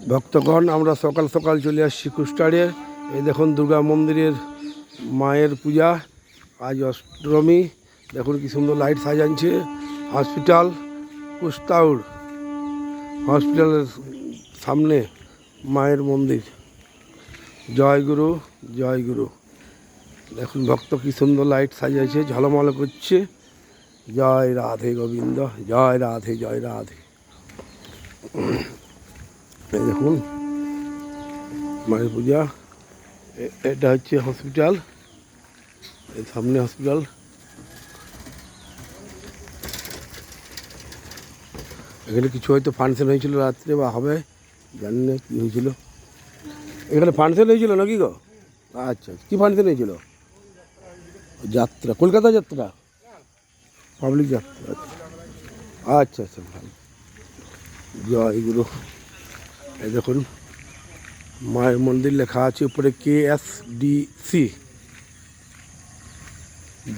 ভক্তগণ, আমরা সকাল সকাল চলে আসছি কুষ্টারে। এই দেখুন দুর্গা মন্দিরের মায়ের পূজা, আজ অষ্টমী। দেখুন কি সুন্দর লাইট সাজাচ্ছে। হসপিটাল কুস্তাউর হসপিটালের সামনে মায়ের মন্দির। জয় গুরু, জয় গুরু। দেখুন ভক্ত কি সুন্দর লাইট সাজিয়েছে, ঝলমল করছে। জয় রাধে গোবিন্দ, জয় রাধে, জয় রাধে। এই দেখুন মায়ের পূজা। এটা হচ্ছে হসপিটাল, এই সামনে হসপিটাল। এখানে কিছু হয়তো ফাংশন হয়েছিল রাত্রে, বা হবে, জানি না কী হয়েছিল। এখানে ফাংশন হয়েছিল নাকি গো? আচ্ছা, কী ফাংশন হয়েছিল? যাত্রা, কলকাতা যাত্রা, পাবলিক যাত্রা। আচ্ছা আচ্ছা, ভালো। জয় গুরু। এই দেখুন মায়ের মন্দির লেখা আছে উপরে KSDC।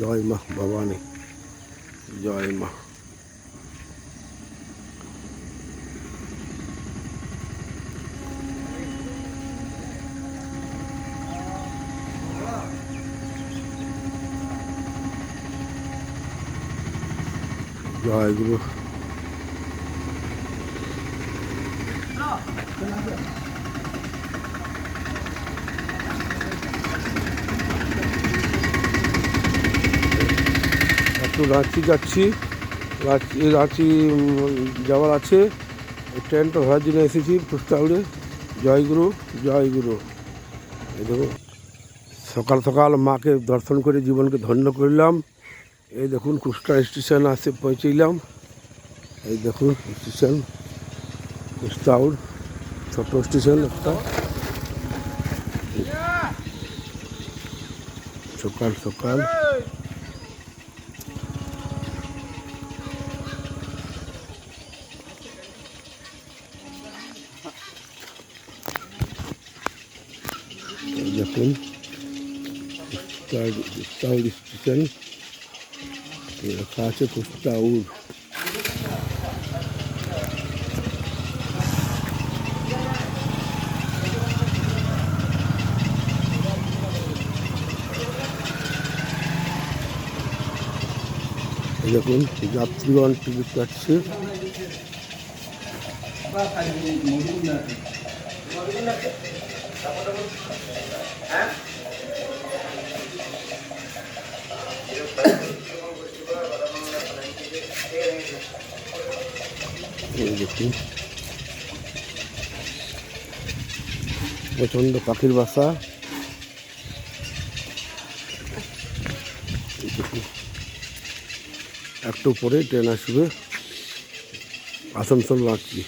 জয় মা ভবানী, জয় মা। জয় গুরু। একটু রাঁচি যাচ্ছি, রাঁচি যাওয়ার আছে। ট্রেনটা ধরার জন্য এসেছি কুষ্টাউড়ে। জয় গুরু, জয় গুরু। এই দেখুন সকাল সকাল মাকে দর্শন করে জীবনকে ধন্য করলাম। এই দেখুন কুষ্টা স্টেশন আসে পৌঁছলাম। এই দেখুন স্টেশন কুষ্টাউড়, ছোট স্টেশন একটা। সকাল সকাল দেখুন কুষ্টাউড় স্টেশন লেখা আছে কুষ্টাউড়। দেখুন যাত্রীগণ টিকিট কাটছে। দেখুন প্রচণ্ড পাখির বাসা। একটু পরে ট্রেন আসবে আসানসোল রাঁচি।